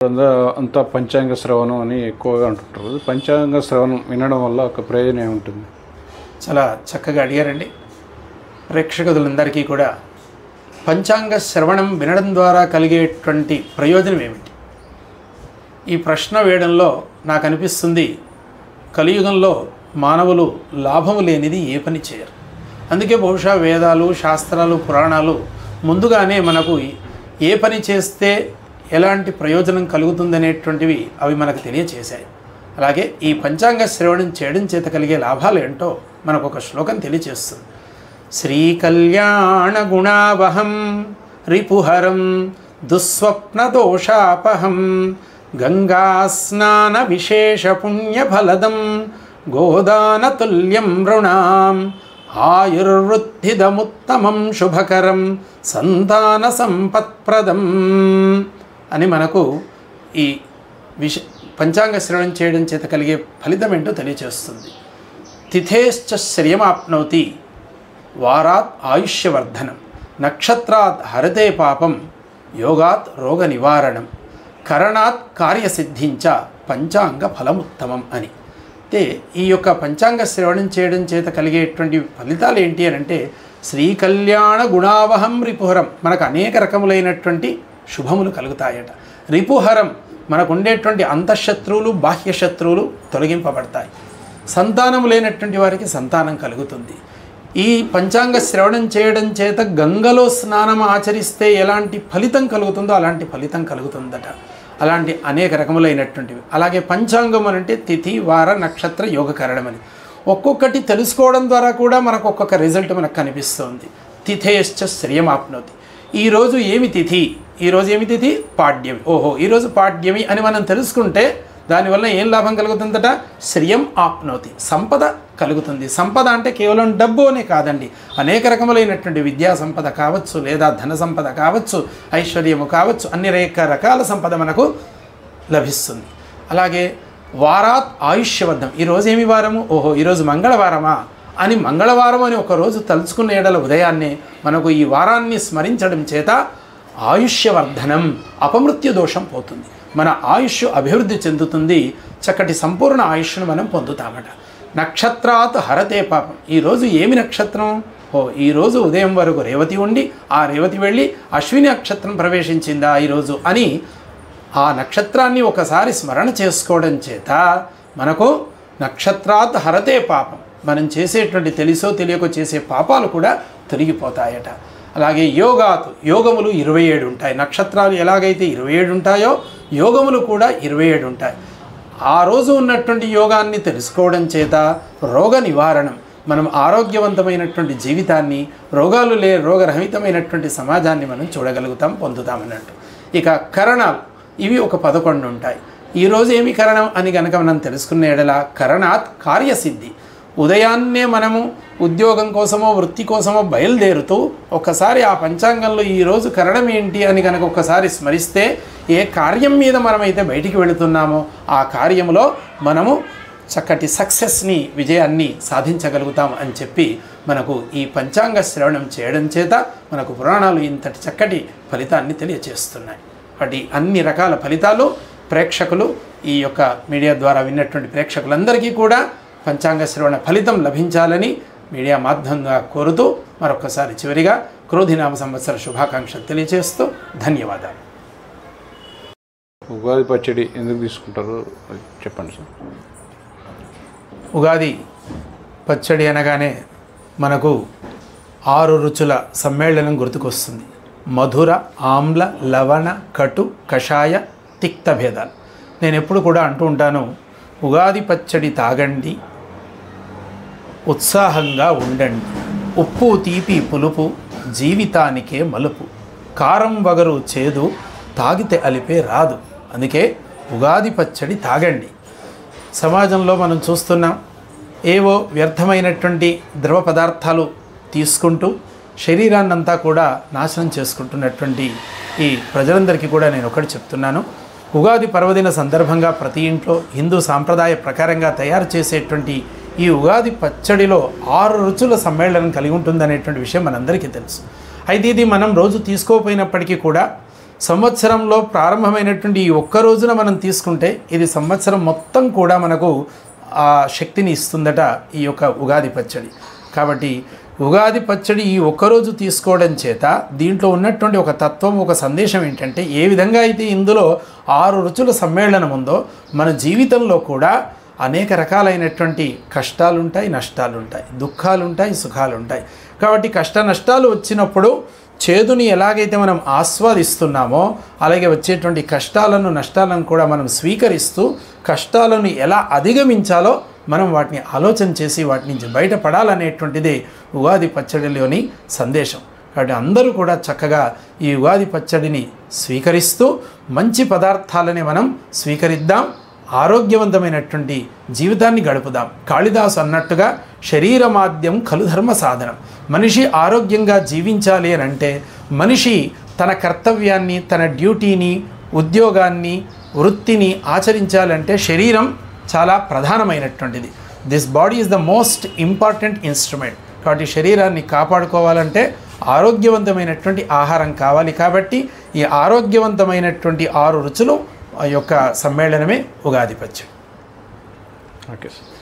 అంతా పంచాంగ శ్రవణం అని ఎక్కువగా అంటుంటారు. పంచాంగ శ్రవణం వినడం వల్ల ఒక ప్రయోజనం ఏముంటుంది? చాలా చక్కగా అడిగారండి. ప్రేక్షకులందరికీ కూడా పంచాంగ శ్రవణం వినడం ద్వారా కలిగేటువంటి ప్రయోజనం ఏమిటి? ఈ ప్రశ్న వేయడంలో నాకు అనిపిస్తుంది, కలియుగంలో మానవులు లాభము లేనిది ఏ పని చేయరు. అందుకే బహుశా వేదాలు, శాస్త్రాలు, పురాణాలు ముందుగానే మనకు ఏ పని చేస్తే ఎలాంటి ప్రయోజనం కలుగుతుందనేటువంటివి అవి మనకు తెలియచేశాయి. అలాగే ఈ పంచాంగ శ్రవణం చేయడం చేత కలిగే లాభాలు ఏంటో మనకు ఒక శ్లోకం తెలియచేస్తుంది. శ్రీ కళ్యాణ గుణావహం రిపుహరం దుస్వప్న దోషాపహం గంగా స్నాన విశేష పుణ్యఫలదం గోదాన తుల్యం నృణాం ఆయుర్వృద్ధిదముత్తమం శుభకరం సంతాన సంపత్ప్రదం అని మనకు ఈ పంచాంగ శ్రవణం చేయడం చేత కలిగే ఫలితం ఏంటో తెలియచేస్తుంది. తిథేశ్చ శ్రియమాప్నోతి వారాత్ ఆయుష్యవర్ధనం నక్షత్రాత్ హరతే పాపం యోగాత్ రోగ నివారణం కరణాత్ కార్యసిద్ధించ పంచాంగ ఫలముత్తమం అని. అయితే ఈ యొక్క పంచాంగ శ్రవణం చేయడం చేత కలిగేటువంటి ఫలితాలు ఏంటి అని అంటే, శ్రీ కళ్యాణ గుణావహం రిపుహరం, మనకు అనేక రకములైనటువంటి శుభములు కలుగుతాయట. రిపుహరం, మనకు ఉండేటువంటి అంతఃశత్రువులు, బాహ్య శత్రువులు తొలగింపబడతాయి. సంతానం లేనటువంటి వారికి సంతానం కలుగుతుంది. ఈ పంచాంగ శ్రవణం చేయడం చేత గంగలో స్నానం ఆచరిస్తే ఎలాంటి ఫలితం కలుగుతుందో అలాంటి ఫలితం కలుగుతుందట. అలాంటి అనేక రకములైనటువంటివి. అలాగే పంచాంగం అని అంటే తిథి, వార, నక్షత్ర, యోగకరణం అని ఒక్కొక్కటి తెలుసుకోవడం ద్వారా కూడా మనకు ఒక్కొక్క రిజల్ట్ మనకు కనిపిస్తుంది. తిథేశ్చ శ్రియమాప్నోతి, ఈరోజు ఏమి తిథి, ఈరోజు ఏమి తిథి, పాడ్యమి, ఓహో ఈరోజు పాడ్యమి అని మనం తెలుసుకుంటే దానివల్ల ఏం లాభం కలుగుతుందట, శ్రియం ఆప్నోతి, సంపద కలుగుతుంది. సంపద అంటే కేవలం డబ్బు అనే కాదండి, అనేక రకములైనటువంటి విద్యా సంపద కావచ్చు, లేదా ధన సంపద కావచ్చు, ఐశ్వర్యము కావచ్చు, అన్ని రకాల సంపద మనకు లభిస్తుంది. అలాగే వారాత్ ఆయుష్యవర్ధం, ఈరోజు ఏమి వారము, ఓహో ఈరోజు మంగళవారమా అని మంగళవారం అని ఒకరోజు తలుచుకున్న ఏడల ఉదయాన్నే మనకు ఈ వారాన్ని స్మరించడం చేత ఆయుష్యవర్ధనం, అపమృత్యు దోషం పోతుంది, మన ఆయుష్ అభివృద్ధి చెందుతుంది, చక్కటి సంపూర్ణ ఆయుష్ను మనం పొందుతామట. నక్షత్రాత్ హరతే పాపం, ఈరోజు ఏమి నక్షత్రం, ఓ ఈరోజు ఉదయం వరకు రేవతి ఉండి ఆ రేవతి వెళ్ళి అశ్విని నక్షత్రం ప్రవేశించిందా ఈరోజు అని ఆ నక్షత్రాన్ని ఒకసారి స్మరణ చేసుకోవడం చేత మనకు నక్షత్రాత్ హరతే పాపం, మనం చేసేటువంటి తెలుసో తెలియకో చేసే పాపాలు కూడా తొలగిపోతాయట. అలాగే యోగాత్, యోగములు 27 ఉంటాయి. నక్షత్రాలు ఎలాగైతే 27 ఉంటాయో యోగములు కూడా 27 ఉంటాయి. ఆ రోజు ఉన్నటువంటి యోగాన్ని తెలుసుకోవడం చేత రోగ నివారణం, మనం ఆరోగ్యవంతమైనటువంటి జీవితాన్ని, రోగరహితమైనటువంటి సమాజాన్ని మనం చూడగలుగుతాం, పొందుతామన్నట్టు. ఇక కరణాలు ఇవి ఒక 11 ఉంటాయి. ఈరోజు ఏమి కరణం అని కనుక మనం తెలుసుకున్న ఎడల కరణాత్ కార్యసిద్ధి, ఉదయాన్నే మనము ఉద్యోగం కోసమో వృత్తి కోసమో బయలుదేరుతూ ఒక్కసారి ఆ పంచాంగంలో ఈరోజు కరణం ఏంటి అని కనుక ఒక్కసారి స్మరిస్తే ఏ కార్యం మీద మనమైతే బయటికి వెళుతున్నామో ఆ కార్యంలో మనము చక్కటి సక్సెస్ని, విజయాన్ని సాధించగలుగుతాం అని చెప్పి మనకు ఈ పంచాంగ శ్రవణం చేయడం చేత మనకు పురాణాలు ఇంతటి చక్కటి ఫలితాన్ని తెలియచేస్తున్నాయి. వాటి అన్ని రకాల ఫలితాలు ప్రేక్షకులు, ఈ యొక్క మీడియా ద్వారా విన్నటువంటి ప్రేక్షకులందరికీ కూడా పంచాంగ శ్రవణ ఫలితం లభించాలని మీడియా మాధ్యమంగా కోరుతూ మరొకసారి చివరిగా క్రోధినామ సంవత్సర శుభాకాంక్షలు తెలియజేస్తూ ధన్యవాదాలు. ఉగాది పచ్చడి ఎందుకు తీసుకుంటారు చెప్పండి సార్. ఉగాది పచ్చడి అనగానే మనకు 6 రుచుల సమ్మేళనం గుర్తుకొస్తుంది. మధుర, ఆమ్ల, లవణ, కటు, కషాయ, తిక్త భేదాలు. నేను ఎప్పుడు కూడా అంటూ ఉంటాను, ఉగాది పచ్చడి తాగండి, ఉత్సాహంగా ఉండండి, ఉప్పు తీపి పులుపు జీవితానికే మలుపు, కారం వగరు చేదు తాగితే అలిపే రాదు, అందుకే ఉగాది పచ్చడి తాగండి. సమాజంలో మనం చూస్తున్నాం, ఏవో వ్యర్థమైనటువంటి ద్రవ పదార్థాలు తీసుకుంటూ శరీరాన్నంతా కూడా నాశనం చేసుకుంటున్నటువంటి ఈ ప్రజలందరికీ కూడా నేను ఒకటి చెప్తున్నాను, ఉగాది పర్వదిన సందర్భంగా ప్రతి ఇంట్లో హిందూ సాంప్రదాయ ప్రకారంగా తయారు చేసేటువంటి ఈ ఉగాది పచ్చడిలో 6 రుచుల సమ్మేళనం కలిగి ఉంటుందనేటువంటి విషయం మనందరికీ తెలుసు. అయితే ఇది మనం రోజు తీసుకోపోయినప్పటికీ కూడా సంవత్సరంలో ప్రారంభమైనటువంటి ఈ ఒక్క రోజున మనం తీసుకుంటే ఇది సంవత్సరం మొత్తం కూడా మనకు ఆ శక్తిని ఇస్తుందట ఈ యొక్క ఉగాది పచ్చడి. కాబట్టి ఉగాది పచ్చడి ఈ ఒక్కరోజు తీసుకోవడం చేత దీంట్లో ఉన్నటువంటి ఒక తత్వం, ఒక సందేశం ఏంటంటే, ఏ విధంగా అయితే ఇందులో 6 రుచుల సమ్మేళనం ఉందో మన జీవితంలో కూడా అనేక రకాలైనటువంటి కష్టాలుంటాయి, నష్టాలుంటాయి, దుఃఖాలుంటాయి, సుఖాలుంటాయి. కాబట్టి కష్ట నష్టాలు వచ్చినప్పుడు చేదుని ఎలాగైతే మనం ఆస్వాదిస్తున్నామో అలాగే వచ్చేటువంటి కష్టాలను, నష్టాలను కూడా మనం స్వీకరిస్తూ కష్టాలను ఎలా అధిగమించాలో మనం వాటిని ఆలోచన చేసి వాటి నుంచి బయటపడాలనేటువంటిదే ఉగాది పచ్చడిలోని సందేశం. కాబట్టి అందరూ కూడా చక్కగా ఈ ఉగాది పచ్చడిని స్వీకరిస్తూ మంచి పదార్థాలని మనం స్వీకరిద్దాం, ఆరోగ్యవంతమైనటువంటి జీవితాన్ని గడుపుదాం. కాళిదాసు అన్నట్టుగా శరీరమాద్యం ఖలు ధర్మ సాధనం. మనిషి ఆరోగ్యంగా జీవించాలి అని అంటే మనిషి తన కర్తవ్యాన్ని, తన డ్యూటీని, ఉద్యోగాన్ని, వృత్తిని ఆచరించాలంటే శరీరం చాలా ప్రధానమైనటువంటిది. This body is the most important instrument. కాబట్టి శరీరాన్ని కాపాడుకోవాలంటే ఆరోగ్యవంతమైనటువంటి ఆహారం కావాలి. కాబట్టి ఈ ఆరోగ్యవంతమైనటువంటి 6 రుచులు యొక్క సమ్మేళనమే ఉగాది పచ్చడి. Okay sir.